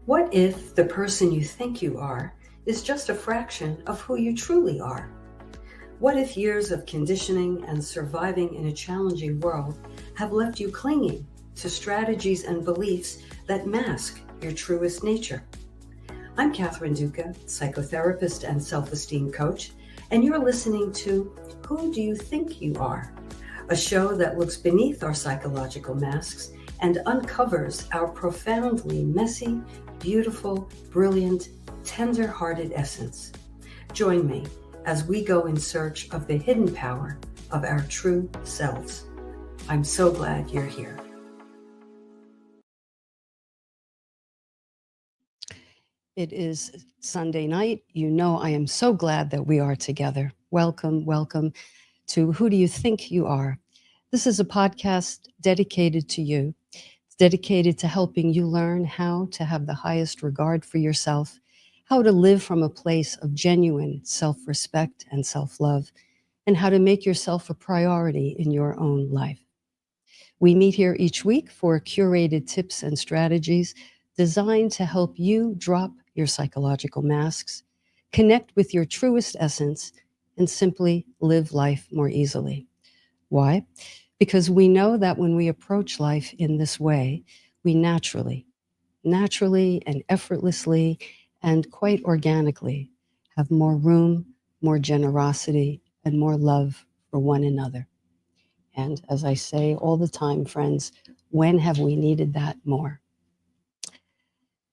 What if the person you think you are is just a fraction of who you truly are? What if years of conditioning and surviving in a challenging world have left you clinging to strategies and beliefs that mask your truest nature? I'm Catherine Duca, psychotherapist and self-esteem coach, and you're listening to Who Do You Think You Are? A show that looks beneath our psychological masks and uncovers our profoundly messy, beautiful, brilliant, tender-hearted essence. Join me as we go in search of the hidden power of our true selves. I'm so glad you're here. It is Sunday night. You know I am so glad that we are together. Welcome, welcome to Who Do You Think You Are? This is a podcast dedicated to you. It's dedicated to helping you learn how to have the highest regard for yourself, how to live from a place of genuine self-respect and self-love, and how to make yourself a priority in your own life. We meet here each week for curated tips and strategies designed to help you drop your psychological masks, connect with your truest essence, and simply live life more easily. Why? Because we know that when we approach life in this way, we naturally and effortlessly and quite organically have more room, more generosity, and more love for one another. And as I say all the time, friends, when have we needed that more?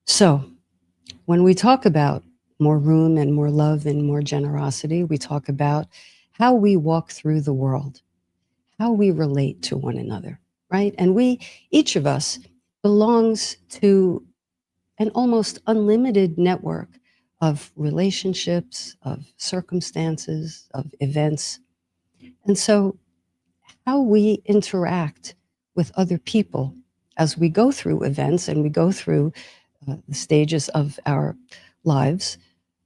So when we talk about more room and more love and more generosity, we talk about how we walk through the world, how we relate to one another, right? And each of us belongs to an almost unlimited network of relationships, of circumstances, of events. And so how we interact with other people as we go through events and we go through the stages of our lives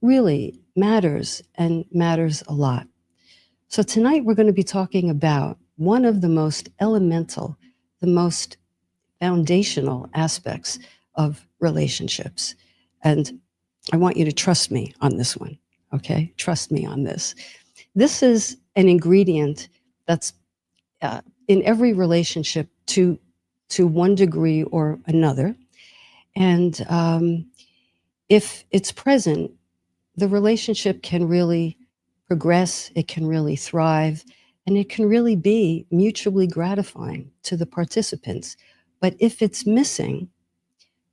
really matters and matters a lot. So tonight we're going to be talking about one of the most elemental, the most foundational aspects of relationships. And I want you to trust me on this one, okay? Trust me on this. This is an ingredient that's in every relationship to one degree or another. And if it's present, the relationship can really progress, it can really thrive, and it can really be mutually gratifying to the participants. But if it's missing,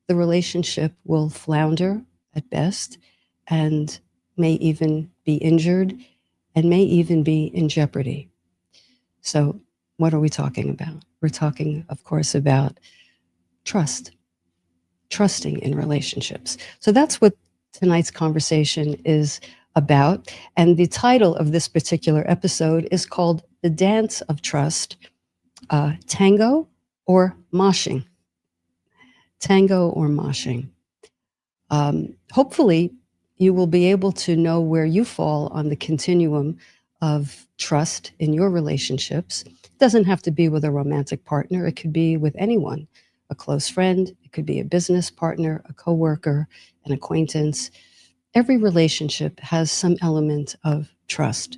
the relationship will flounder at best and may even be injured and may even be in jeopardy. So what are we talking about? We're talking, of course, about trusting in relationships. So that's what tonight's conversation is about. And the title of this particular episode is called The Dance of Trust, Tango or Moshing. Tango or Moshing. Hopefully, you will be able to know where you fall on the continuum of trust in your relationships. It doesn't have to be with a romantic partner. It could be with anyone, a close friend. It could be a business partner, a coworker, an acquaintance. Every relationship has some element of trust.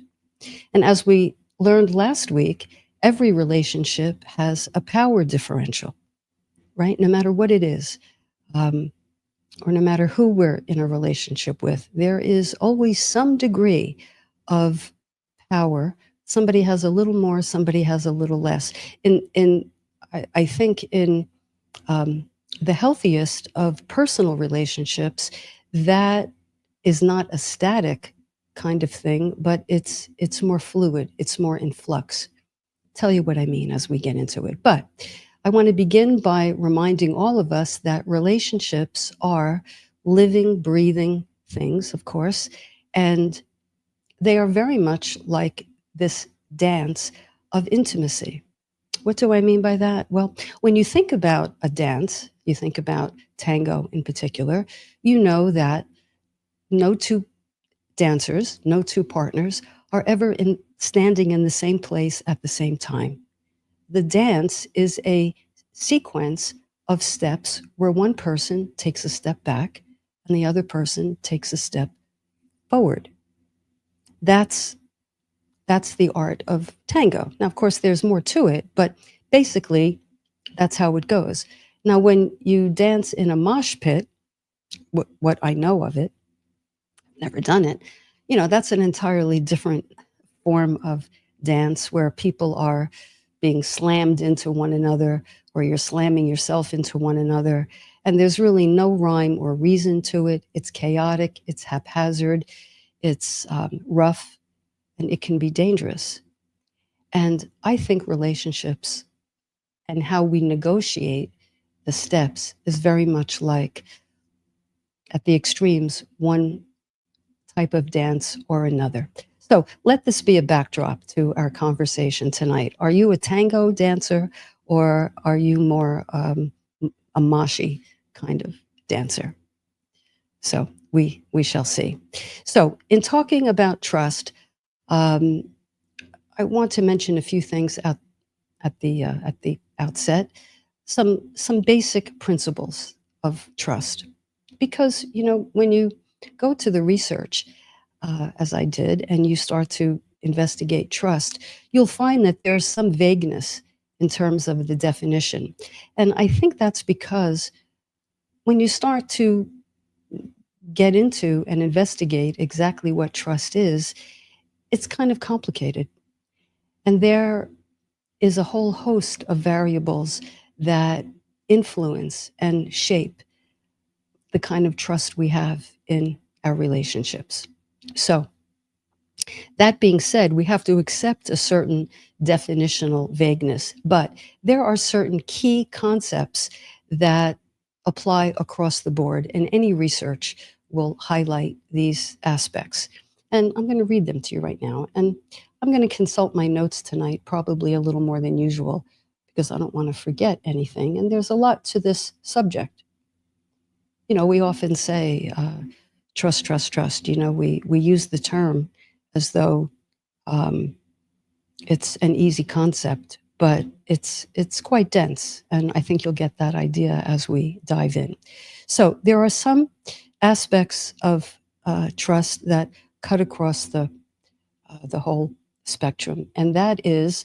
And as we learned last week, every relationship has a power differential, right? No matter what it is, or no matter who we're in a relationship with, there is always some degree of power. Somebody has a little more, somebody has a little less. I think in the healthiest of personal relationships, that is not a static kind of thing, but it's more fluid, it's more in flux. Tell you what I mean as we get into it. But I want to begin by reminding all of us that relationships are living, breathing things, of course, and they are very much like this dance of intimacy. What do I mean by that? Well, when you think about a dance, you think about tango in particular, you know that no two dancers, no two partners are ever standing in the same place at the same time. The dance is a sequence of steps where one person takes a step back and the other person takes a step forward. That's the art of tango. Now, of course, there's more to it, but basically, that's how it goes. Now, when you dance in a mosh pit, what I know of it, never done it, that's an entirely different form of dance where people are being slammed into one another, or you're slamming yourself into one another. And there's really no rhyme or reason to it. It's chaotic, it's haphazard, it's rough, and it can be dangerous. And I think relationships and how we negotiate the steps is very much like, at the extremes, one type of dance or another. So let this be a backdrop to our conversation tonight. Are you a tango dancer, or are you more a moshi kind of dancer? So we shall see. So in talking about trust, um, I want to mention a few things at the outset, some basic principles of trust, because when you go to the research, as I did, and you start to investigate trust, you'll find that there's some vagueness in terms of the definition, and I think that's because when you start to get into and investigate exactly what trust is, it's kind of complicated, and there is a whole host of variables that influence and shape the kind of trust we have in our relationships. So, that being said, we have to accept a certain definitional vagueness, but there are certain key concepts that apply across the board, and any research will highlight these aspects. And I'm going to read them to you right now. And I'm going to consult my notes tonight, probably a little more than usual, because I don't want to forget anything. And there's a lot to this subject. We often say, trust, trust, trust. We use the term as though um, it's an easy concept, but it's quite dense, and I think you'll get that idea as we dive in. So there are some aspects of trust that cut across the whole spectrum, and that is,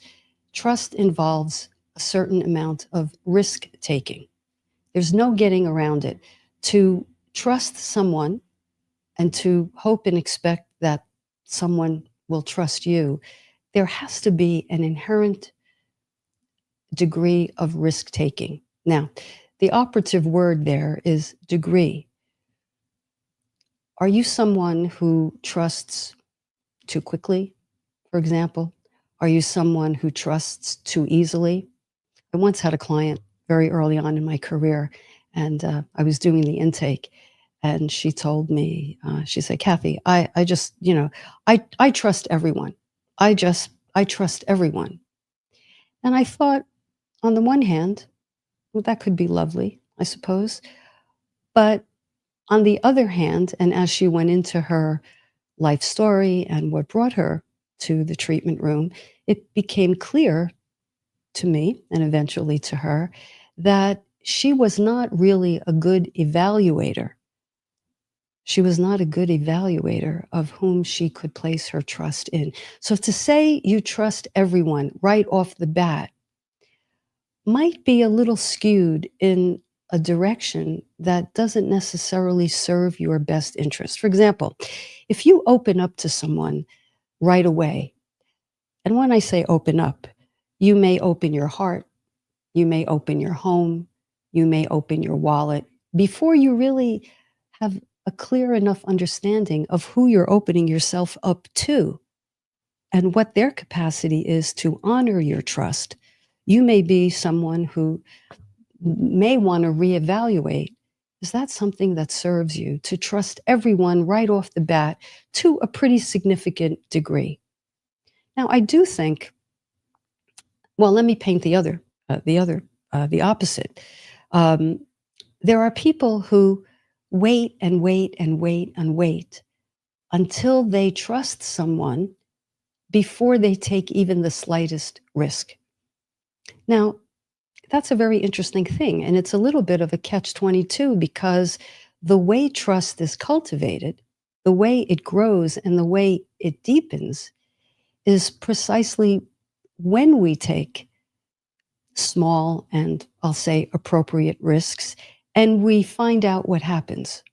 trust involves a certain amount of risk taking. There's no getting around it. To trust someone and to hope and expect that someone will trust you, there has to be an inherent degree of risk taking. Now, the operative word there is degree. Are you someone who trusts too quickly, for example? Are you someone who trusts too easily? I once had a client very early on in my career, and I was doing the intake, and she told me, she said, Kathy, I just, I trust everyone. I trust everyone. And I thought, on the one hand, well, that could be lovely, I suppose. But on the other hand, and as she went into her life story and what brought her to the treatment room, it became clear to me, and eventually to her, that she was not really a good evaluator. She was not a good evaluator of whom she could place her trust in. So to say you trust everyone right off the bat might be a little skewed in a direction that doesn't necessarily serve your best interest. For example, if you open up to someone right away, and when I say open up, you may open your heart, you may open your home, you may open your wallet before you really have a clear enough understanding of who you're opening yourself up to and what their capacity is to honor your trust. You may be someone who may want to reevaluate, is that something that serves you to trust everyone right off the bat to a pretty significant degree? Now, I do think, well, let me paint the opposite. Um, there are people who wait and wait and wait and wait until they trust someone before they take even the slightest risk. Now, that's a very interesting thing. And it's a little bit of a catch-22 because the way trust is cultivated, the way it grows, and the way it deepens is precisely when we take small and I'll say appropriate risks and we find out what happens.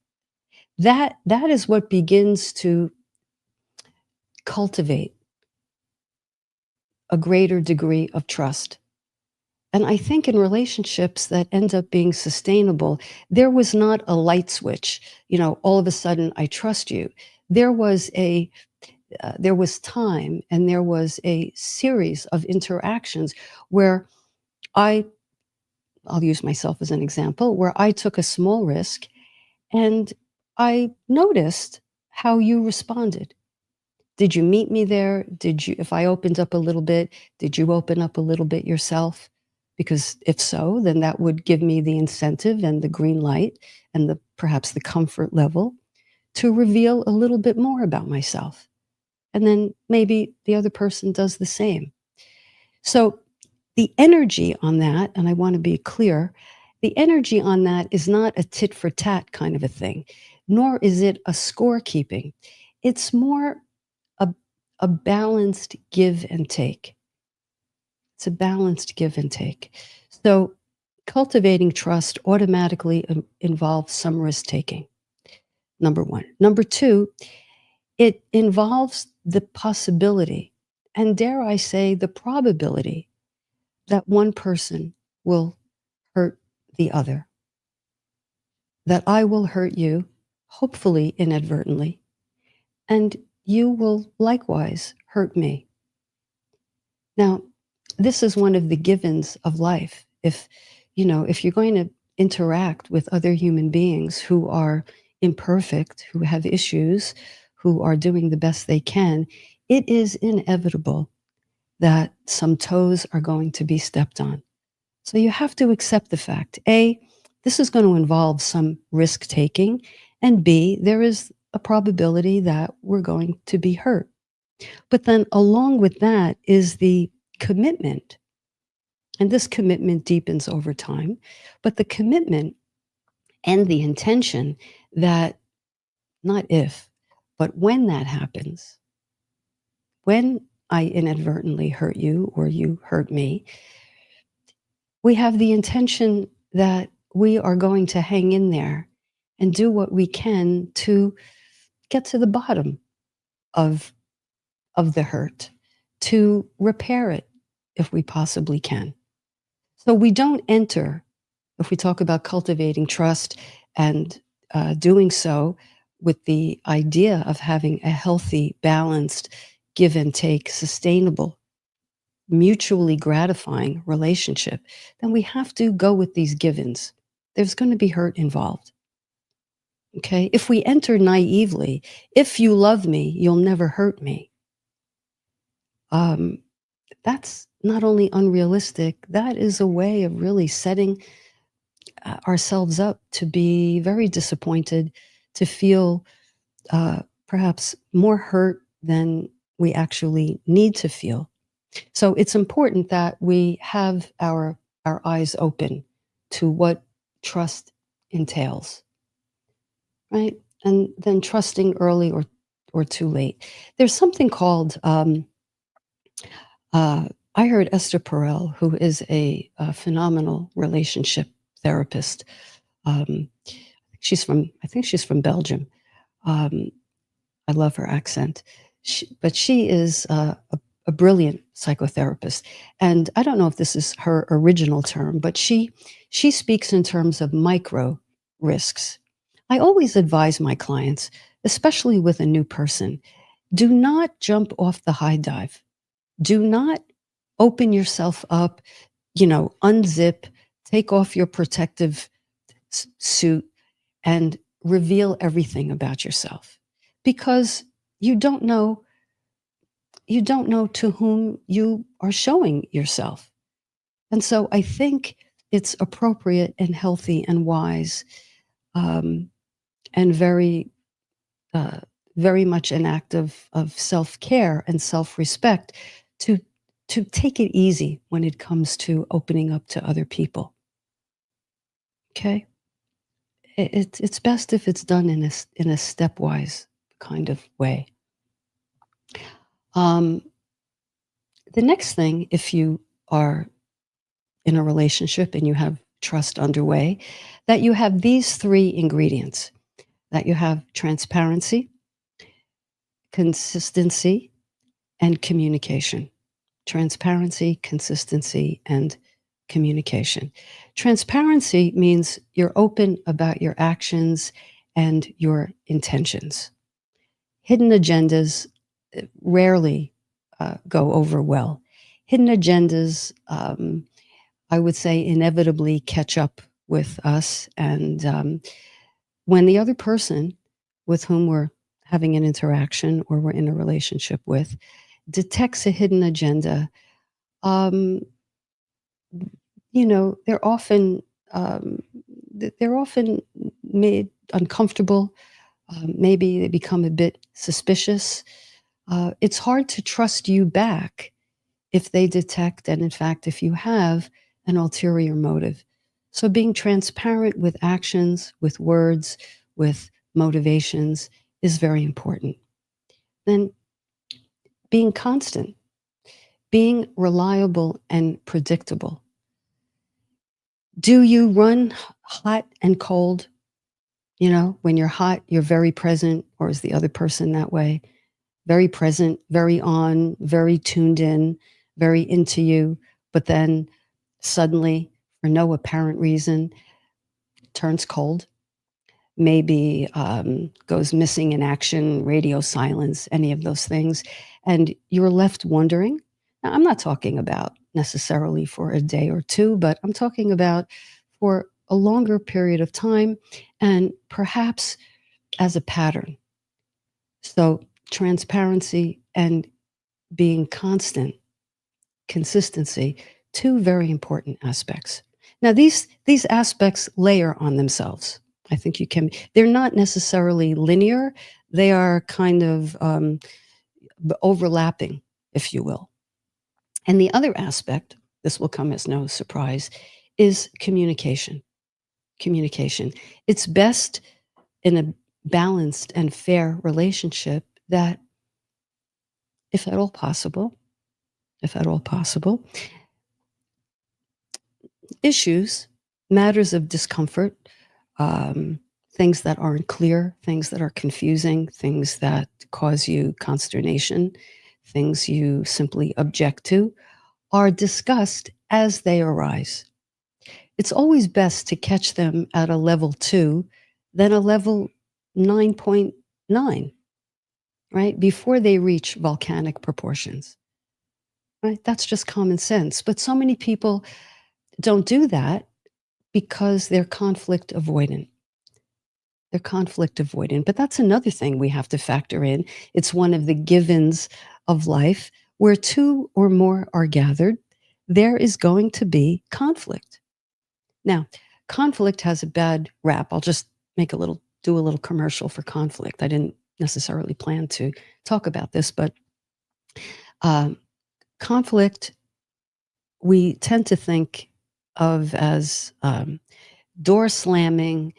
That is what begins to cultivate a greater degree of trust. And I think in relationships that end up being sustainable, there was not a light switch, all of a sudden I trust you. There was there was time and there was a series of interactions where I I'll use myself as an example, where I took a small risk and I noticed how you responded. Did you meet me there? If I opened up a little bit, did you open up a little bit yourself? Because if so, then that would give me the incentive and the green light and perhaps the comfort level to reveal a little bit more about myself. And then maybe the other person does the same. So the energy on that, and I want to be clear, the energy on that is not a tit for tat kind of a thing, nor is it a scorekeeping. It's more a, a balanced give and take. It's a balanced give and take. So cultivating trust automatically involves some risk taking, number one. Number two, it involves the possibility, and dare I say, the probability that one person will hurt the other, that I will hurt you, hopefully inadvertently, and you will likewise hurt me. Now, this is one of the givens of life. If you're going to interact with other human beings who are imperfect, who have issues, who are doing the best they can, it is inevitable that some toes are going to be stepped on. So you have to accept the fact, A, this is going to involve some risk taking, and B, there is a probability that we're going to be hurt. But then along with that is the commitment, and this commitment deepens over time, but the commitment and the intention that not if, but when that happens, when I inadvertently hurt you or you hurt me, we have the intention that we are going to hang in there and do what we can to get to the bottom of the hurt, to repair it if we possibly can. So we don't enter, if we talk about cultivating trust and doing so with the idea of having a healthy, balanced, give and take, sustainable, mutually gratifying relationship, then we have to go with these givens. There's going to be hurt involved. Okay? If we enter naively, if you love me, you'll never hurt me. That's not only unrealistic, that is a way of really setting ourselves up to be very disappointed, to feel perhaps more hurt than we actually need to feel. So it's important that we have our eyes open to what trust entails, right? And then trusting early or too late. There's something called I heard Esther Perel, who is a phenomenal relationship therapist. Um, I think she's from Belgium. Um, I love her accent. But she is a brilliant psychotherapist. And I don't know if this is her original term, but she speaks in terms of micro risks. I always advise my clients, especially with a new person, do not jump off the high dive. Do not open yourself up, unzip, take off your protective suit and reveal everything about yourself because you don't know to whom you are showing yourself. And so I think it's appropriate and healthy and wise, and very much an act of self-care and self-respect to to take it easy when it comes to opening up to other people. Okay? It's best if it's done in a stepwise kind of way. Um, the next thing, if you are in a relationship and you have trust underway, that you have these three ingredients, that you have transparency, consistency, and communication. Transparency, consistency, and communication. Transparency means you're open about your actions and your intentions. Hidden agendas rarely go over well. Hidden agendas, I would say, inevitably catch up with us. And when the other person with whom we're having an interaction or we're in a relationship with detects a hidden agenda, um, they're often they're often made uncomfortable. Maybe they become a bit suspicious. It's hard to trust you back if they detect, and in fact, if you have an ulterior motive. So being transparent with actions, with words, with motivations is very important. Then being constant, being reliable and predictable. Do you run hot and cold? When you're hot, you're very present, or is the other person that way? Very present, very on, very tuned in, very into you, but then suddenly, for no apparent reason, turns cold, maybe goes missing in action, radio silence, any of those things. And you're left wondering. Now, I'm not talking about necessarily for a day or two, but I'm talking about for a longer period of time and perhaps as a pattern. So, transparency and being constant, consistency, two very important aspects. Now, these aspects layer on themselves. I think they're not necessarily linear. They are kind of overlapping, if you will. And the other aspect, this will come as no surprise, is communication. Communication. It's best in a balanced and fair relationship that, if at all possible, issues, matters of discomfort, things that aren't clear, things that are confusing, things that cause you consternation, things you simply object to, are discussed as they arise. It's always best to catch them at a level 2 than a level 9.9, right? Before they reach volcanic proportions, right? That's just common sense. But so many people don't do that because they're conflict avoidant. They're conflict avoidant. But that's another thing we have to factor in. It's one of the givens of life. Where two or more are gathered, there is going to be conflict. Now, conflict has a bad rap. I'll just do a little commercial for conflict. I didn't necessarily plan to talk about this, but conflict we tend to think of as door slamming,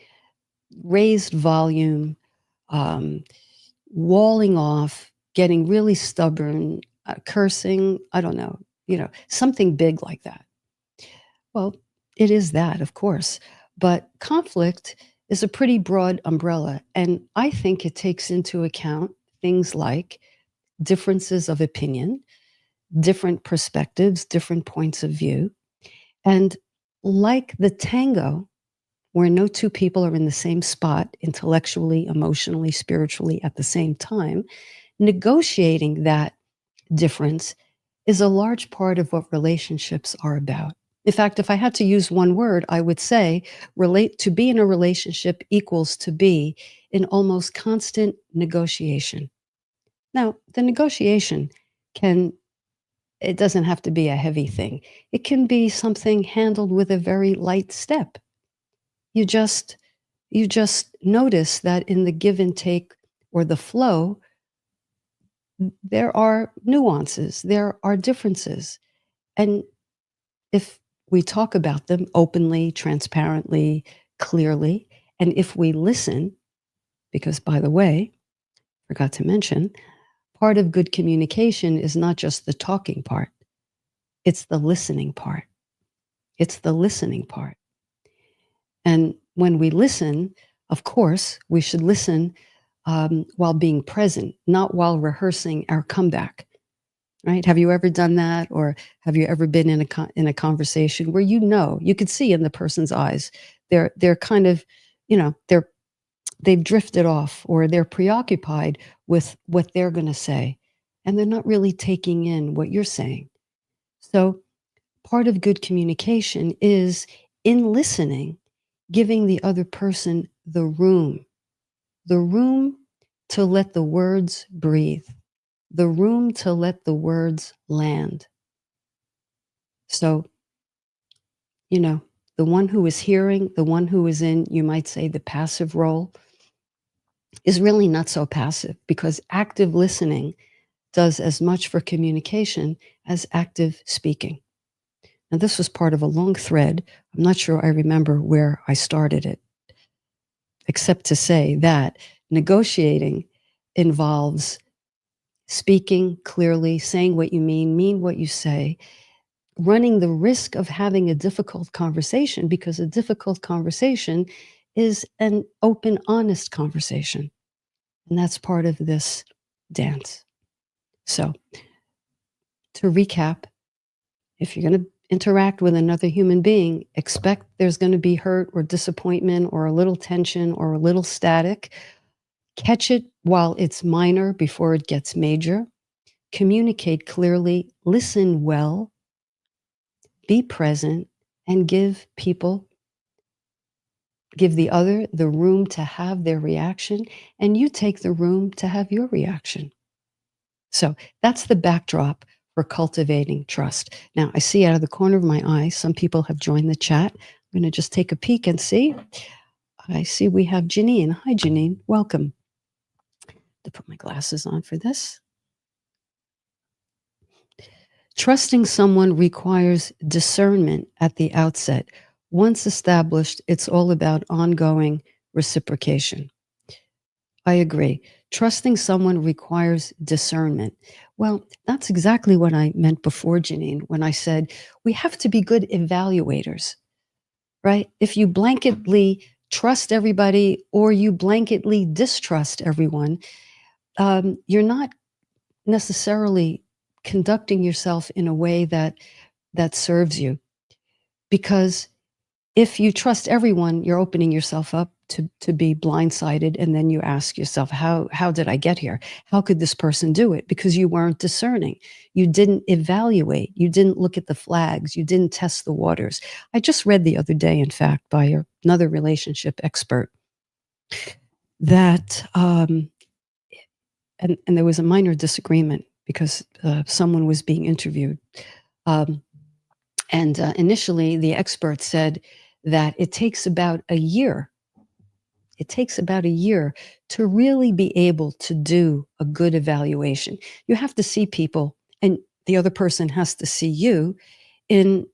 raised volume, um, walling off, getting really stubborn, cursing, I don't know, something big like that. Well, it is that, of course, but conflict is a pretty broad umbrella, and I think it takes into account things like differences of opinion, different perspectives, different points of view, and like the tango, where no two people are in the same spot intellectually, emotionally, spiritually at the same time, negotiating that difference is a large part of what relationships are about. In fact, if I had to use one word, I would say to be in a relationship equals to be in almost constant negotiation. Now, the negotiation it doesn't have to be a heavy thing. It can be something handled with a very light step. You just notice that in the give and take or the flow, there are nuances, there are differences. And if we talk about them openly, transparently, clearly, and if we listen, because by the way, forgot to mention, part of good communication is not just the talking part, it's the listening part. It's the listening part. And when we listen, of course, we should listen while being present, not while rehearsing our comeback. Right? Have you ever done that, or have you ever been in a conversation where you could see in the person's eyes they're kind of, they've drifted off, or they're preoccupied with what they're going to say, and they're not really taking in what you're saying. So part of good communication is in listening, giving the other person the room to let the words breathe, the room to let the words land. So, the one who is hearing, the one who is in, you might say, the passive role, is really not so passive, because active listening does as much for communication as active speaking. And this was part of a long thread. I'm not sure I remember where I started it, except to say that negotiating involves speaking clearly, saying what you mean what you say, running the risk of having a difficult conversation, because a difficult conversation is an open, honest conversation. And that's part of this dance. So, to recap, if you're going to interact with another human being, expect there's going to be hurt or disappointment or a little tension or a little static. Catch it while it's minor before it gets major. Communicate clearly, listen well, be present, and give the other the room to have their reaction, and you take the room to have your reaction. So that's the backdrop for cultivating trust. Now, I see out of the corner of my eye, some people have joined the chat. I'm going to just take a peek and see. I see we have Janine. Hi, Janine. Welcome. To put my glasses on for this. Trusting someone requires discernment at the outset. Once established, it's all about ongoing reciprocation. I agree. Trusting someone requires discernment. Well, that's exactly what I meant before, Janine, when I said we have to be good evaluators, right? If you blanketly trust everybody or you blanketly distrust everyone, you're not necessarily conducting yourself in a way that serves you. Because if you trust everyone, you're opening yourself up to be blindsided, and then you ask yourself, how did I get here? How could this person do it? Because you weren't discerning. You didn't evaluate. You didn't look at the flags. You didn't test the waters. I just read the other day, in fact, by another relationship expert, that and there was a minor disagreement because someone was being interviewed. And initially, the expert said that it takes about a year. It takes about a year to really be able to do a good evaluation. You have to see people, and the other person has to see you in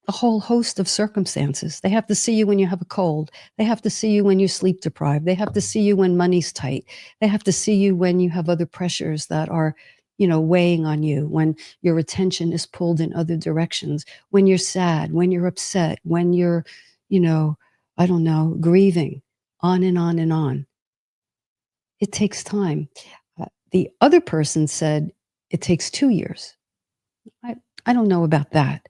a whole host of circumstances. They have to see you when you have a cold. They have to see you when you're sleep deprived. They have to see you when money's tight. They have to see you when you have other pressures that are, weighing on you, when your attention is pulled in other directions, when you're sad, when you're upset, when you're, I don't know, grieving, on and on and on. It takes time. The other person said it takes 2 years. I don't know about that.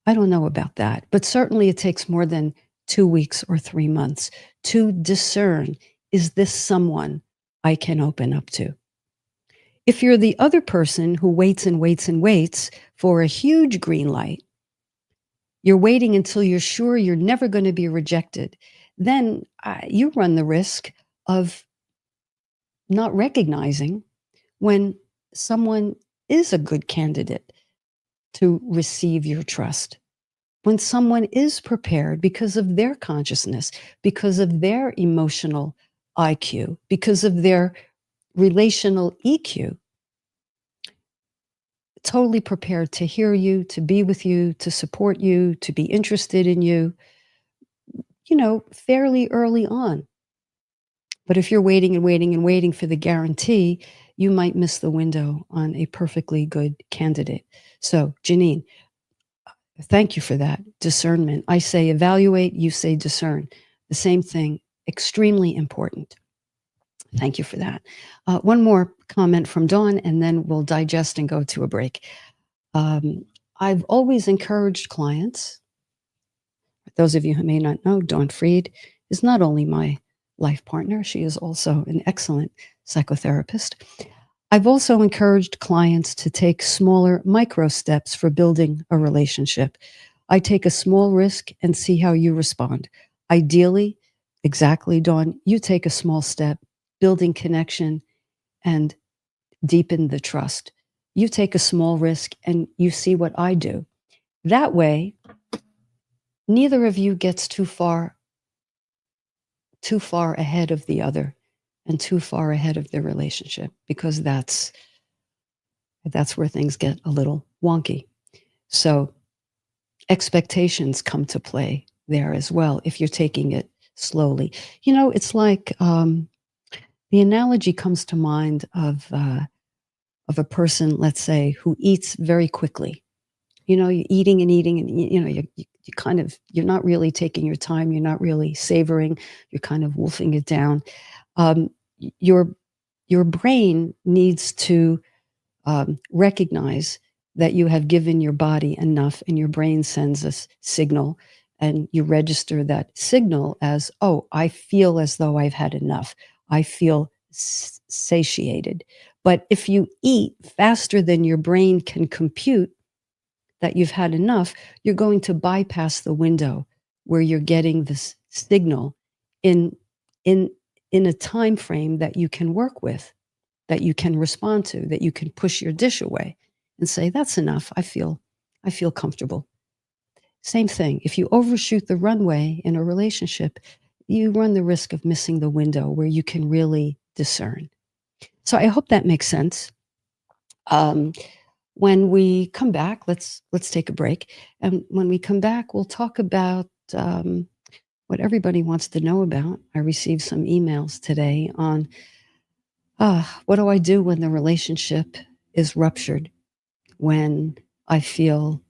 I don't know about that, but certainly it takes more than 2 weeks or 3 months to discern, is this someone I can open up to? If you're the other person who waits and waits and waits for a huge green light, you're waiting until you're sure you're never going to be rejected, then you run the risk of not recognizing when someone is a good candidate to receive your trust. When someone is prepared because of their consciousness, because of their emotional IQ, because of their relational EQ, totally prepared to hear you, to be with you, to support you, to be interested in you, fairly early on. But if you're waiting and waiting and waiting for the guarantee, you might miss the window on a perfectly good candidate. So, Janine, thank you for that discernment. I say evaluate, you say discern. The same thing, extremely important. Thank you for that. One more comment from Dawn, and then we'll digest and go to a break. I've always encouraged clients, those of you who may not know, Dawn Freed is not only my life partner, she is also an excellent psychotherapist. I've also encouraged clients to take smaller micro steps for building a relationship. I take a small risk and see how you respond. Ideally, exactly, Dawn, you take a small step, building connection and deepen the trust. You take a small risk and you see what I do. That way, neither of you gets too far ahead of the other and too far ahead of the relationship, because that's where things get a little wonky. So expectations come to play there as well if you're taking it slowly. It's like the analogy comes to mind of a person, let's say, who eats very quickly. You're eating and eating, and you're not really taking your time. You're not really savoring. You're kind of wolfing it down. Your brain needs to recognize that you have given your body enough, and your brain sends a signal, and you register that signal as, oh, I feel as though I've had enough. I feel satiated. But if you eat faster than your brain can compute that you've had enough, you're going to bypass the window where you're getting this signal in a time frame that you can work with, that you can respond to, that you can push your dish away and say, that's enough. I feel comfortable. Same thing. If you overshoot the runway in a relationship, you run the risk of missing the window where you can really discern. So I hope that makes sense. When we come back, let's take a break. And when we come back, we'll talk about what everybody wants to know about. I received some emails today on what do I do when the relationship is ruptured, when I feel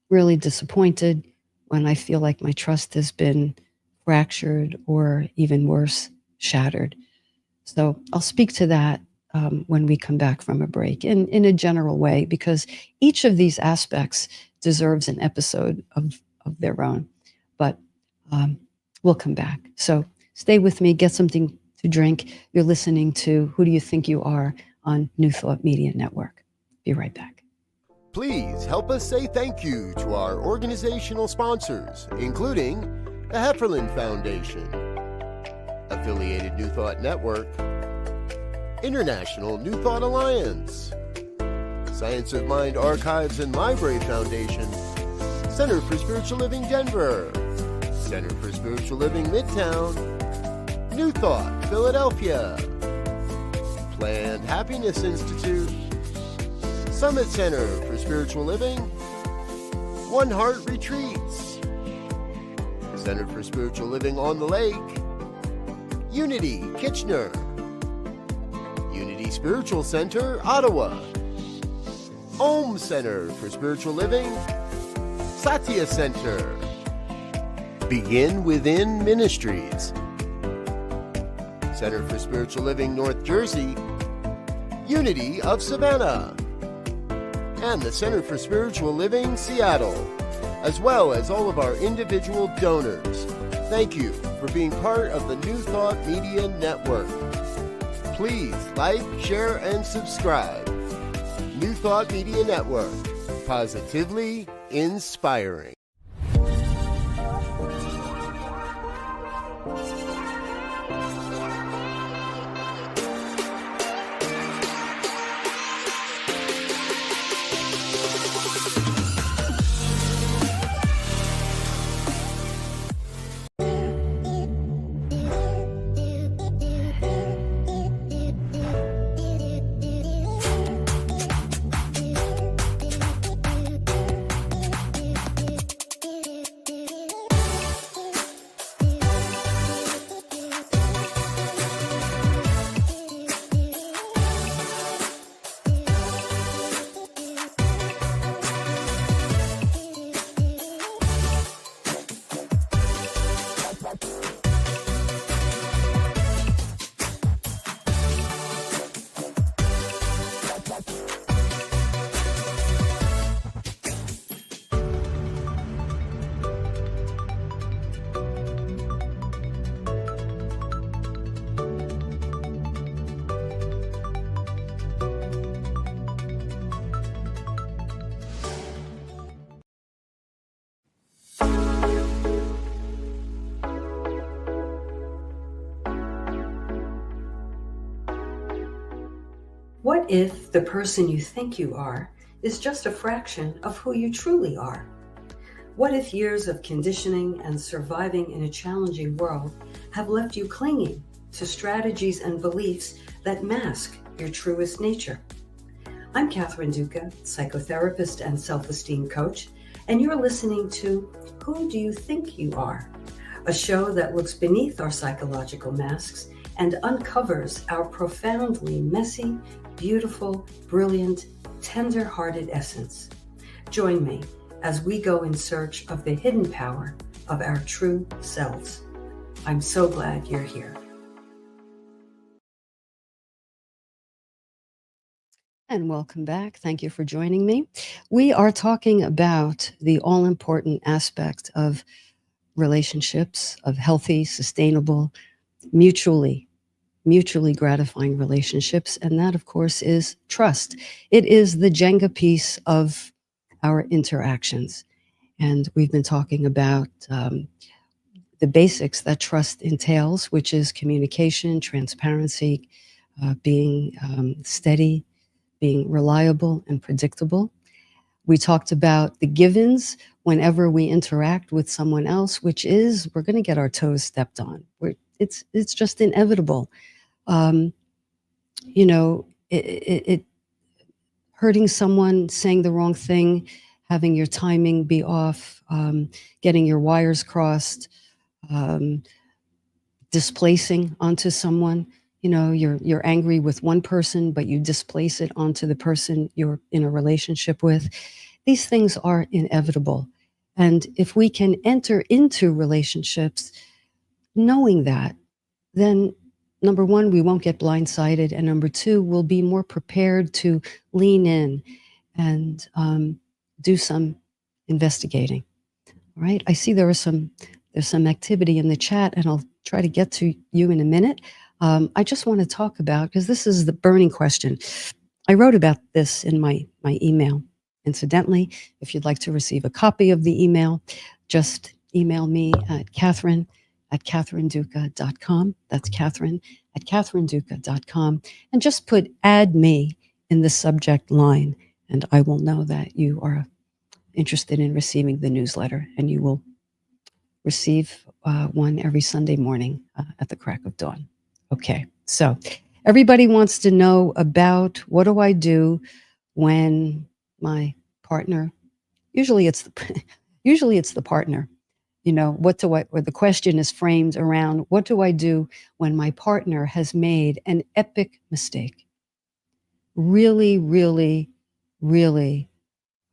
really disappointed, when I feel like my trust has been fractured or even worse, shattered. So I'll speak to that when we come back from a break in a general way, because each of these aspects deserves an episode of their own. But we'll come back. So stay with me, get something to drink. You're listening to Who Do You Think You Are on New Thought Media Network. Be right back. Please help us say thank you to our organizational sponsors, including the Hefferland Foundation, Affiliated New Thought Network, International New Thought Alliance, Science of Mind Archives and Library Foundation, Center for Spiritual Living Denver, Center for Spiritual Living Midtown, New Thought Philadelphia, Planned Happiness Institute, Summit Center for Spiritual Living, One Heart Retreats, Center for Spiritual Living on the Lake, Unity Kitchener, Unity Spiritual Center Ottawa, Om Center for Spiritual Living, Satya Center, Begin Within Ministries, Center for Spiritual Living North Jersey, Unity of Savannah, and the Center for Spiritual Living Seattle, as well as all of our individual donors. Thank you for being part of the New Thought Media Network. Please like, share, and subscribe. New Thought Media Network, positively inspiring. What if the person you think you are is just a fraction of who you truly are? What if years of conditioning and surviving in a challenging world have left you clinging to strategies and beliefs that mask your truest nature? I'm Catherine Duca, psychotherapist and self-esteem coach, and you're listening to Who Do You Think You Are? A show that looks beneath our psychological masks and uncovers our profoundly messy, beautiful, brilliant, tender-hearted essence. Join me as we go in search of the hidden power of our true selves. I'm so glad you're here. And welcome back. Thank you for joining me. We are talking about the all-important aspect of relationships, of healthy, sustainable, mutually gratifying relationships. And that, of course, is trust. It is the Jenga piece of our interactions. And we've been talking about the basics that trust entails, which is communication, transparency, being steady, being reliable and predictable. We talked about the givens whenever we interact with someone else, which is we're going to get our toes stepped on. It's just inevitable. It hurting someone, saying the wrong thing, having your timing be off, getting your wires crossed, displacing onto someone. You're angry with one person, but you displace it onto the person you're in a relationship with. These things are inevitable. And if we can enter into relationships knowing that, then number one, we won't get blindsided. And number two, we'll be more prepared to lean in and do some investigating. All right. I see there's some activity in the chat, and I'll try to get to you in a minute. I just want to talk about, because this is the burning question. I wrote about this in my email. Incidentally, if you'd like to receive a copy of the email, just email me at Catherine@CatherineDuca.com. That's Catherine@CatherineDuca.com. And just put "add me" in the subject line, and I will know that you are interested in receiving the newsletter, and you will receive one every Sunday morning at the crack of dawn. Okay, so everybody wants to know about what do I do when my partner, usually it's the partner, or the question is framed around, what do I do when my partner has made an epic mistake? Really, really, really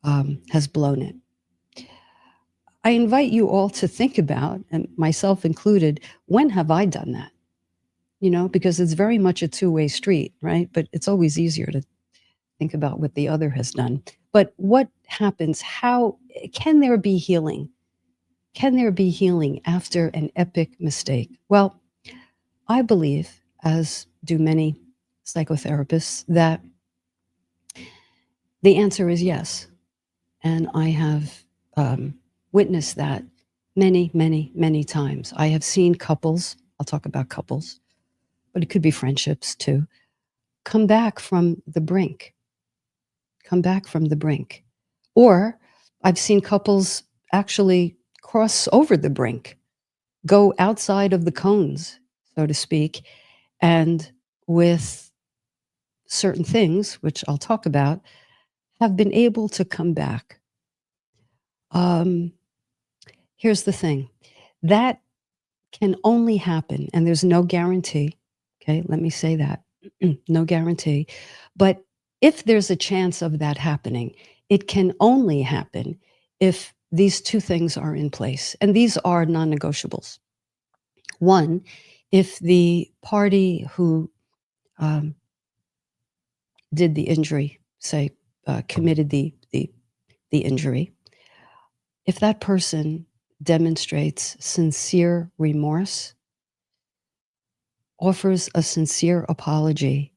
has blown it. I invite you all to think about, and myself included, when have I done that? Because it's very much a two-way street, right? But it's always easier to think about what the other has done. But what happens? How can there be healing? Can there be healing after an epic mistake? Well, I believe, as do many psychotherapists, that the answer is yes. And I have witnessed that many, many, many times. I have seen couples, I'll talk about couples, but it could be friendships too, come back from the brink. Or I've seen couples actually cross over the brink, go outside of the cones, so to speak, and with certain things, which I'll talk about, have been able to come back. Here's the thing. That can only happen, and there's no guarantee. Okay, let me say that. No guarantee. But if there's a chance of that happening, it can only happen if these two things are in place. And these are non-negotiables. One, if the party who did the injury, say, committed the injury, if that person demonstrates sincere remorse, offers a sincere apology,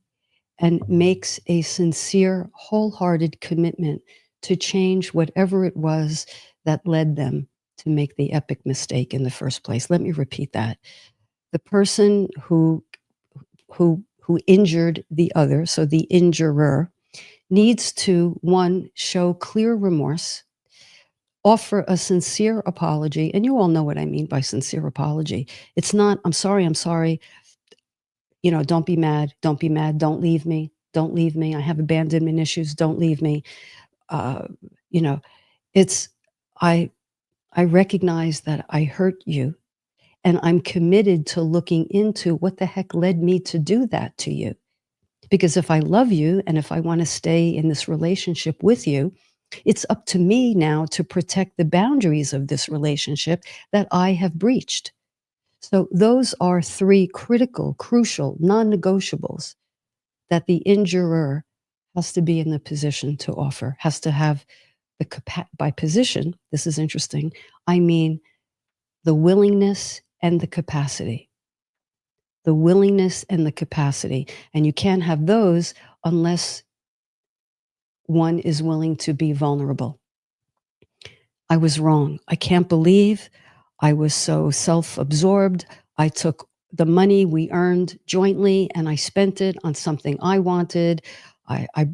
and makes a sincere, wholehearted commitment to change whatever it was that led them to make the epic mistake in the first place. Let me repeat that. The person who who injured the other, so the injurer, needs to, one, show clear remorse, offer a sincere apology. And you all know what I mean by sincere apology. It's not, I'm sorry, don't be mad, don't leave me, I have abandonment issues, don't leave me. Uh, you know, it's, I recognize that I hurt you, and I'm committed to looking into what the heck led me to do that to you. Because if I love you and if I want to stay in this relationship with you, it's up to me now to protect the boundaries of this relationship that I have breached. So those are three critical, crucial, non-negotiables that the injurer has to be in the position to offer, has to have by position, this is interesting, I mean the willingness and the capacity. The willingness and the capacity. And you can't have those unless one is willing to be vulnerable. I was wrong. I can't believe I was so self-absorbed. I took the money we earned jointly and I spent it on something I wanted. I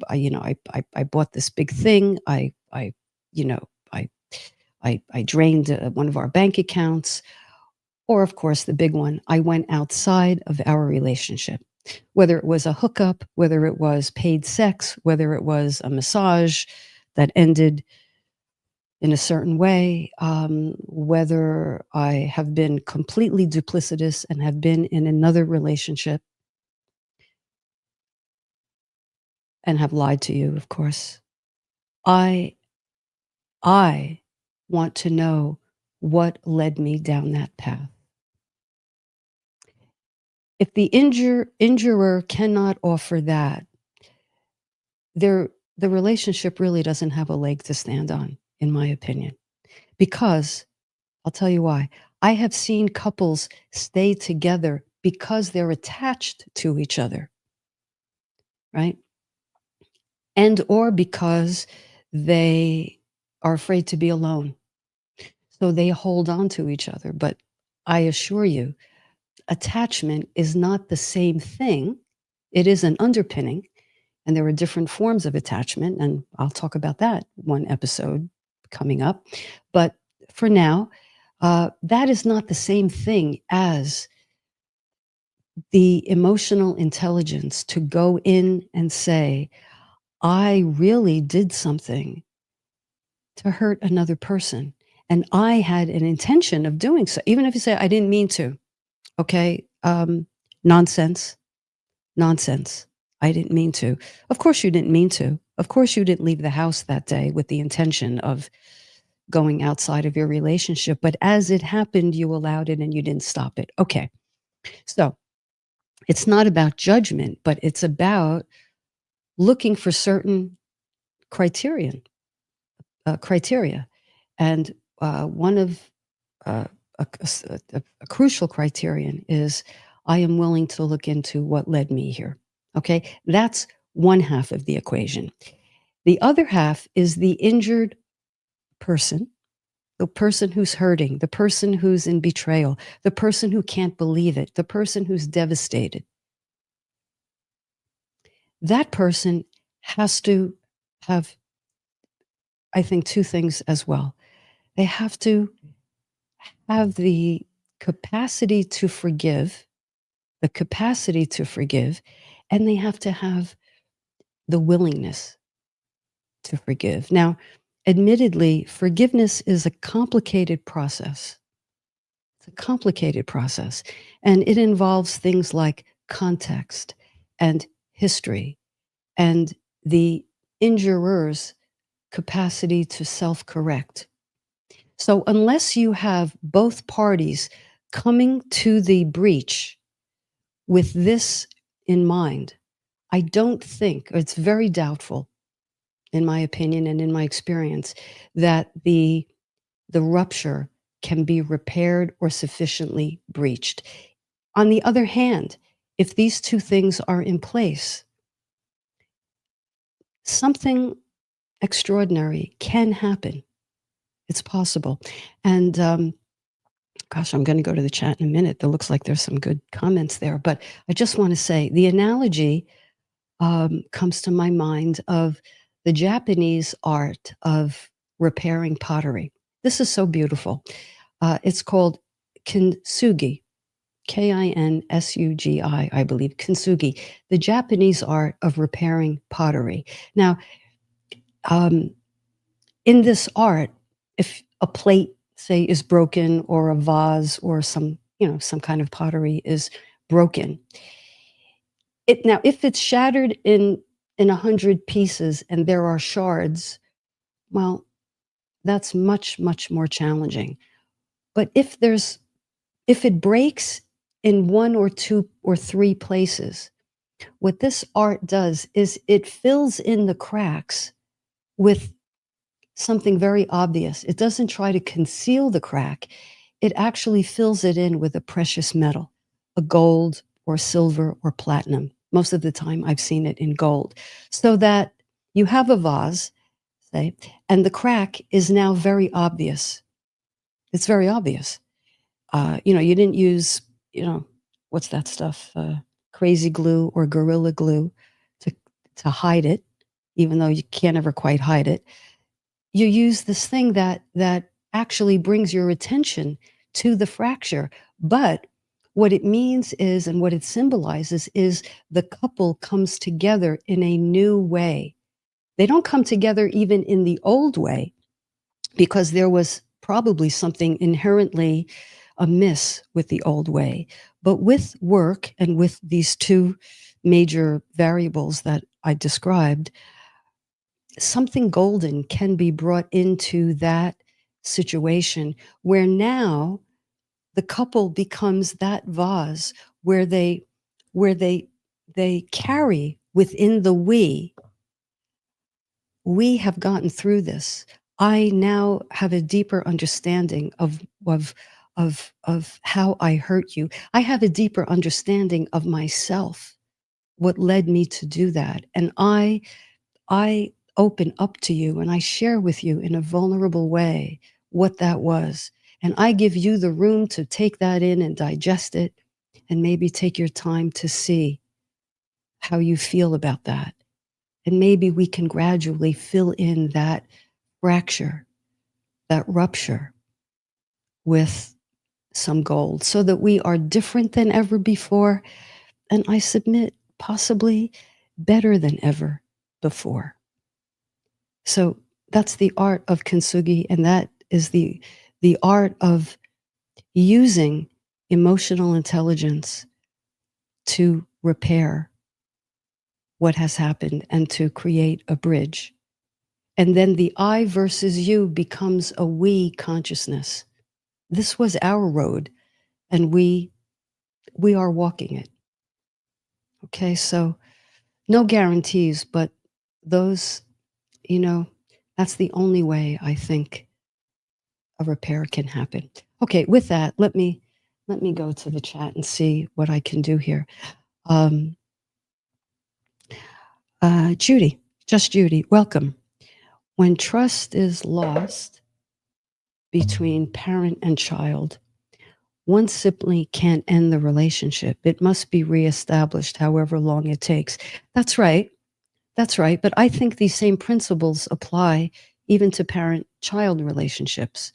bought this big thing. I drained one of our bank accounts. Or, of course, the big one, I went outside of our relationship. Whether it was a hookup, whether it was paid sex, whether it was a massage that ended in a certain way, whether I have been completely duplicitous and have been in another relationship and have lied to you, of course. I want to know what led me down that path. If the injurer cannot offer that, the relationship really doesn't have a leg to stand on, in my opinion. Because, I'll tell you why. I have seen couples stay together because they're attached to each other, right? And or because they are afraid to be alone. So they hold on to each other. But I assure you, attachment is not the same thing. It is an underpinning, and there are different forms of attachment, and I'll talk about that one episode coming up. But for now, that is not the same thing as the emotional intelligence to go in and say, I really did something to hurt another person. And I had an intention of doing so, even if you say, I didn't mean to. Okay. Nonsense. Nonsense. I didn't mean to. Of course you didn't mean to. Of course you didn't leave the house that day with the intention of going outside of your relationship. But as it happened, you allowed it and you didn't stop it. Okay. So it's not about judgment, but it's about looking for certain criteria. And one of a crucial criterion is I am willing to look into what led me here. Okay, that's one half of the equation. The other half is the injured person, the person who's hurting, the person who's in betrayal, the person who can't believe it, the person who's devastated. That person has to have, I think, two things as well. They have to have the capacity to forgive, and they have to have the willingness to forgive. Now, admittedly, forgiveness is a complicated process. It's a complicated process, and it involves things like context and history and the injurer's capacity to self-correct. So unless you have both parties coming to the breach with this in mind, I don't think, or it's very doubtful, in my opinion and in my experience, that the rupture can be repaired or sufficiently breached. On the other hand, if these two things are in place, something extraordinary can happen. It's possible. And Gosh, I'm going to go to the chat in a minute. There looks like there's some good comments there. But I just want to say the analogy comes to my mind of the Japanese art of repairing pottery. This is so beautiful. It's called kintsugi, Kinsugi, I believe, kintsugi, the Japanese art of repairing pottery. Now, um, in this art, if a plate, say, is broken, or a vase, or some kind of pottery is broken, now if it's shattered in 100 pieces and there are shards, well, that's much, much more challenging. But if it breaks in one or two or three places, what this art does is it fills in the cracks with something very obvious. It doesn't try to conceal the crack. It actually fills it in with a precious metal, a gold or silver or platinum. Most of the time I've seen it in gold. So that you have a vase, say, and the crack is now very obvious. It's very obvious. You didn't use, what's that stuff? Crazy glue or gorilla glue to hide it, even though you can't ever quite hide it. You use this thing that actually brings your attention to the fracture. But what it means is, and what it symbolizes is, the couple comes together in a new way. They don't come together even in the old way, because there was probably something inherently amiss with the old way. But with work and with these two major variables that I described, something golden can be brought into that situation, where now the couple becomes that vase where they carry within the we have gotten through this. I now have a deeper understanding of how I hurt you. I have a deeper understanding of myself, what led me to do that. And I open up to you and I share with you in a vulnerable way what that was. And I give you the room to take that in and digest it, and maybe take your time to see how you feel about that. And maybe we can gradually fill in that fracture, that rupture, with some gold, so that we are different than ever before. And I submit, possibly better than ever before. So that's the art of kintsugi, and that is the art of using emotional intelligence to repair what has happened and to create a bridge. And then the I versus you becomes a we consciousness. This was our road, and we are walking it. Okay, so no guarantees, but those, that's the only way I think a repair can happen. Okay, with that, let me go to the chat and see what I can do here. Judy, just Judy, welcome. When trust is lost between parent and child, one simply can't end the relationship. It must be reestablished, however long it takes. That's right. That's right. But I think these same principles apply even to parent-child relationships.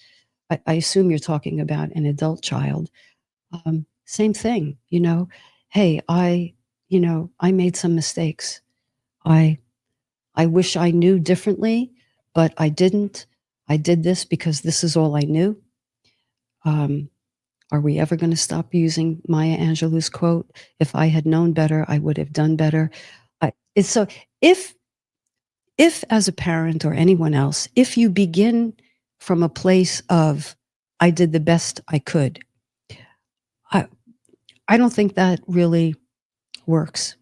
I assume you're talking about an adult child. Same thing, Hey, I made some mistakes. I wish I knew differently, but I didn't. I did this because this is all I knew. Are we ever going to stop using Maya Angelou's quote? If I had known better, I would have done better. So if as a parent or anyone else, if you begin from a place of, I did the best I could, I don't think that really works,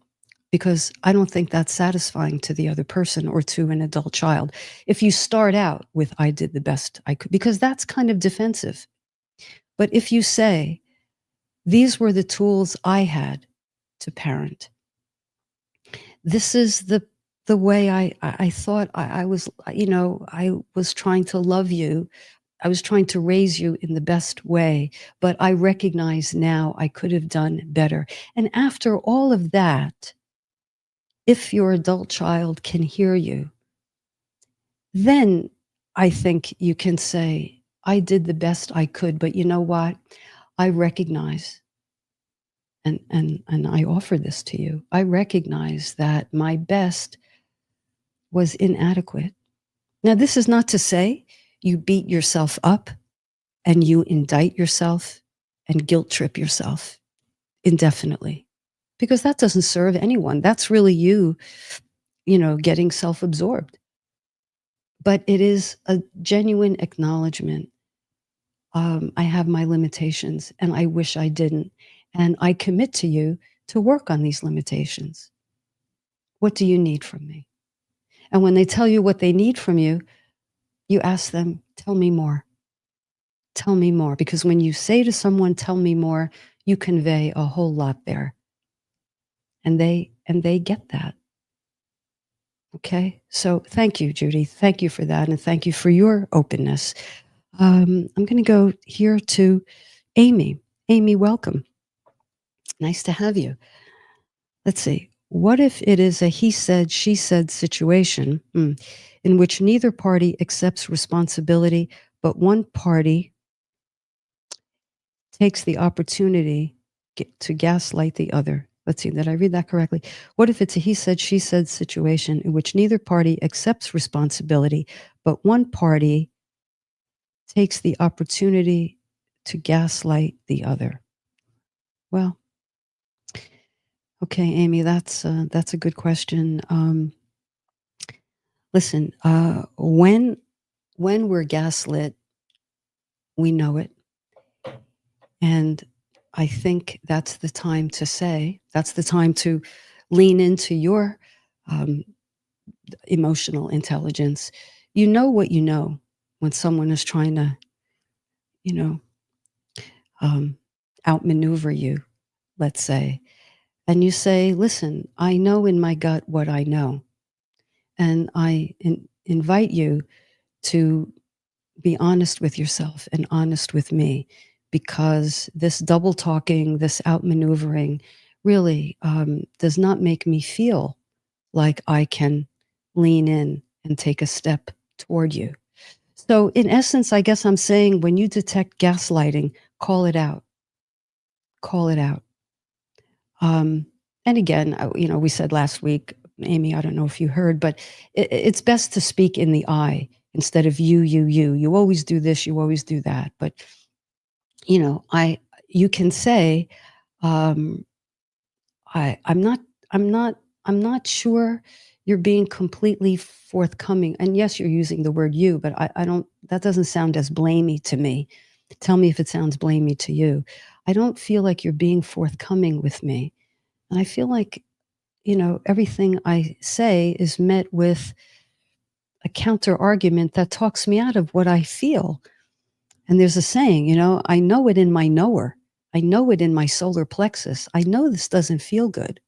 because I don't think that's satisfying to the other person or to an adult child. If you start out with, I did the best I could, because that's kind of defensive. But if you say, these were the tools I had to parent, this is the way I thought I was, I was trying to love you, trying to raise you in the best way, but I recognize now I could have done better. And after all of that, if your adult child can hear you, then I think you can say, I did the best I could, but you know what? I recognize, and I offer this to you, I recognize that my best was inadequate. Now, this is not to say you beat yourself up and you indict yourself and guilt trip yourself indefinitely, because that doesn't serve anyone. That's really you, getting self-absorbed. But it is a genuine acknowledgement. I have my limitations and I wish I didn't. And I commit to you to work on these limitations. What do you need from me? And when they tell you what they need from you, you ask them, tell me more. Tell me more. Because when you say to someone, tell me more, you convey a whole lot there. And they get that. Okay. So thank you, Judy. Thank you for that. And thank you for your openness. I'm going to go here to Amy. Amy, welcome. Nice to have you. Let's see. What if it is a he said, she said situation in which neither party accepts responsibility, but one party takes the opportunity to gaslight the other? Let's see, did I read that correctly? What if it's a he said, she said situation in which neither party accepts responsibility, but one party takes the opportunity to gaslight the other? Well, okay, Amy, that's a good question. Listen, when we're gaslit, we know it, and I think that's the time to say, that's the time to lean into your emotional intelligence. You know what you know when someone is trying to, outmaneuver you, let's say. And you say, listen, I know in my gut what I know. And I invite you to be honest with yourself and honest with me, because this double talking, this outmaneuvering really does not make me feel like I can lean in and take a step toward you. So in essence, I guess I'm saying, when you detect gaslighting, call it out. Call it out. And again, we said last week, Amy, I don't know if you heard, but it's best to speak in the I instead of you. You always do this, you always do that. But you can say, I'm not sure you're being completely forthcoming. And yes, you're using the word you, but I don't. That doesn't sound as blamey to me. Tell me if it sounds blamey to you. I don't feel like you're being forthcoming with me. And I feel like, everything I say is met with a counter argument that talks me out of what I feel. And there's a saying, I know it in my knower. I know it in my solar plexus. I know this doesn't feel good.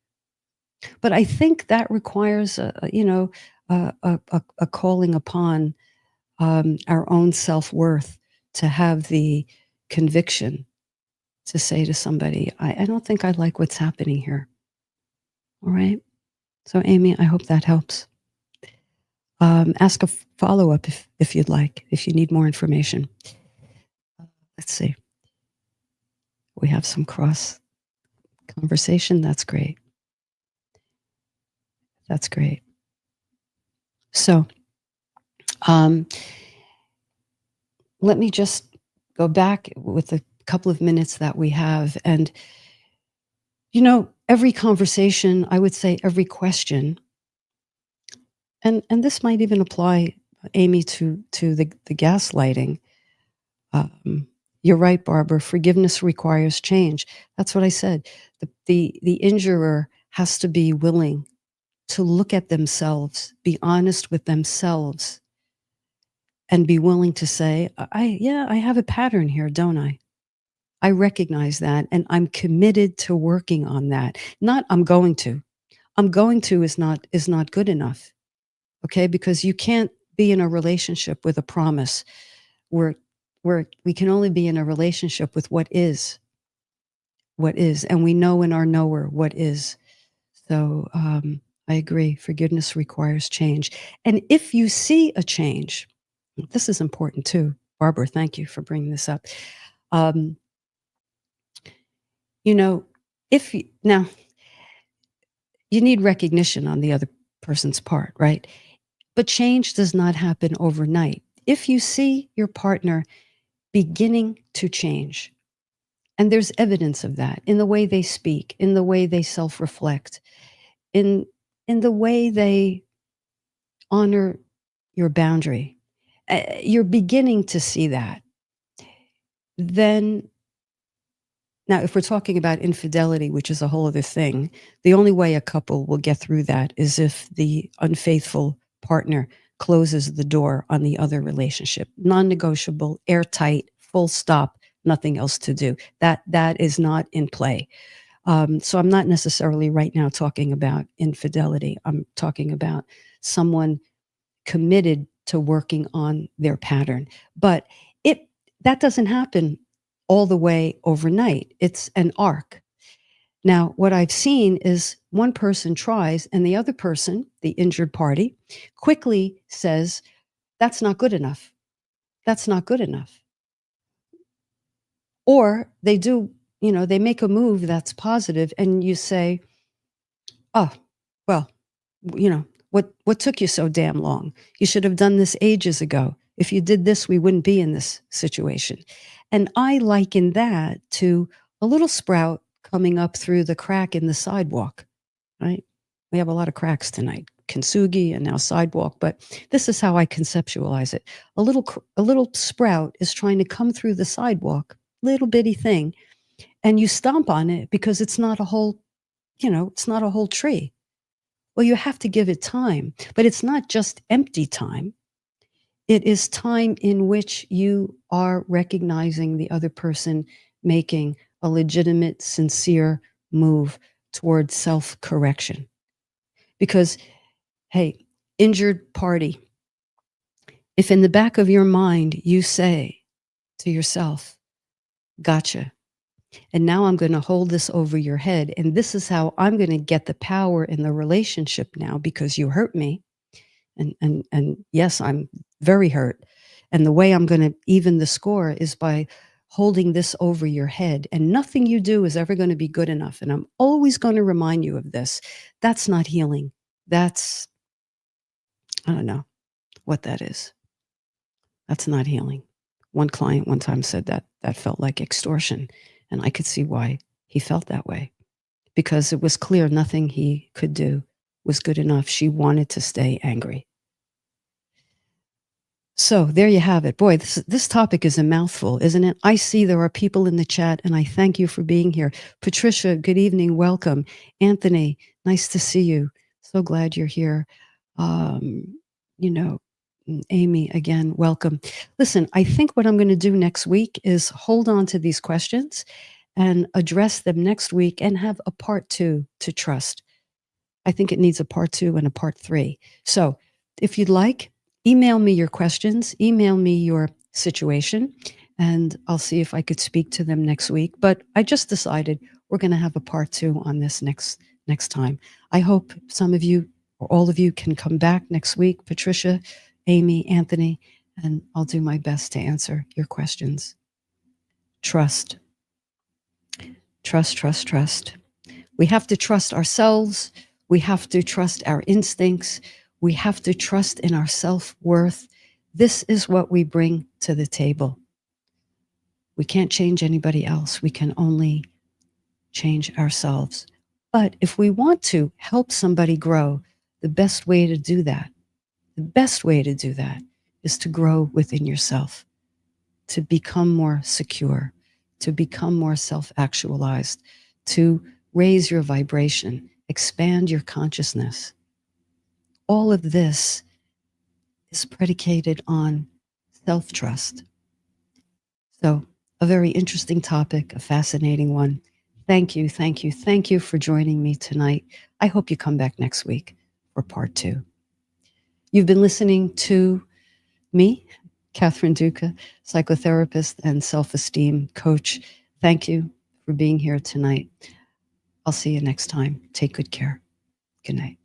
But I think that requires, a calling upon our own self-worth to have the conviction to say to somebody, I don't think I like what's happening here. All right. So, Amy, I hope that helps. Ask a follow-up if you'd like, if you need more information. Let's see. We have some cross conversation. That's great. That's great. So, let me just go back with a couple of minutes that we have. And, every conversation, I would say every question, and this might even apply, Amy, to the gaslighting. You're right, Barbara. Forgiveness requires change. That's what I said. The injurer has to be willing to look at themselves, be honest with themselves, and be willing to say, I have a pattern here, don't I? I recognize that, and I'm committed to working on that. Not I'm going to. I'm going to is not good enough. Okay? Because you can't be in a relationship with a promise where we can only be in a relationship with what is, and we know in our knower what is. So I agree. Forgiveness requires change. And if you see a change, this is important too. Barbara, thank you for bringing this up. You know, now you need recognition on the other person's part, right? But change does not happen overnight. If you see your partner beginning to change, and there's evidence of that in the way they speak, in the way they self-reflect, in the way they honor your boundary, you're beginning to see that. Then, now, if we're talking about infidelity, which is a whole other thing, the only way a couple will get through that is if the unfaithful partner closes the door on the other relationship. Non-negotiable, airtight, full stop, nothing else to do. That is not in play. So I'm not necessarily right now talking about infidelity. I'm talking about someone committed to working on their pattern. But that doesn't happen all the way overnight. It's an arc. Now, what I've seen is one person tries and the other person, the injured party, quickly says, that's not good enough. That's not good enough. Or they do, they make a move that's positive and you say, oh, well, what took you so damn long? You should have done this ages ago. If you did this, we wouldn't be in this situation. And I liken that to a little sprout coming up through the crack in the sidewalk, right? We have a lot of cracks tonight, kintsugi and now sidewalk, but this is how I conceptualize it. A little sprout is trying to come through the sidewalk, little bitty thing, and you stomp on it because it's not a whole, it's not a whole tree. Well, you have to give it time, but it's not just empty time. It is time in which you are recognizing the other person making a legitimate, sincere move toward self-correction. Because, hey, injured party, if in the back of your mind you say to yourself, gotcha, and now I'm going to hold this over your head, and this is how I'm going to get the power in the relationship now because you hurt me. And yes, I'm very hurt. And the way I'm going to even the score is by holding this over your head. And nothing you do is ever going to be good enough. And I'm always going to remind you of this. That's not healing. That's, I don't know what that is. That's not healing. One client one time said that felt like extortion. And I could see why he felt that way. Because it was clear nothing he could do was good enough. She wanted to stay angry. So there you have it. Boy, this topic is a mouthful, isn't it? I see there are people in the chat, and I thank you for being here. Patricia, good evening. Welcome. Anthony, nice to see you. So glad you're here. Amy, again, welcome. Listen, I think what I'm going to do next week is hold on to these questions and address them next week and have a part 2 to trust. I think it needs a part 2 and a part 3. So if you'd like, email me your questions, email me your situation, and I'll see if I could speak to them next week. But I just decided we're going to have a part 2 on this next time. I hope some of you or all of you can come back next week. Patricia, Amy, Anthony, and I'll do my best to answer your questions. Trust. Trust, trust, trust. We have to trust ourselves. We have to trust our instincts. We have to trust in our self-worth. This is what we bring to the table. We can't change anybody else. We can only change ourselves. But if we want to help somebody grow, the best way to do that is to grow within yourself, to become more secure, to become more self-actualized, to raise your vibration, expand your consciousness. All of this is predicated on self-trust. So, a very interesting topic, a fascinating one. Thank you, thank you, thank you for joining me tonight. I hope you come back next week for part 2. You've been listening to me, Catherine Duca, psychotherapist and self-esteem coach. Thank you for being here tonight. I'll see you next time. Take good care. Good night.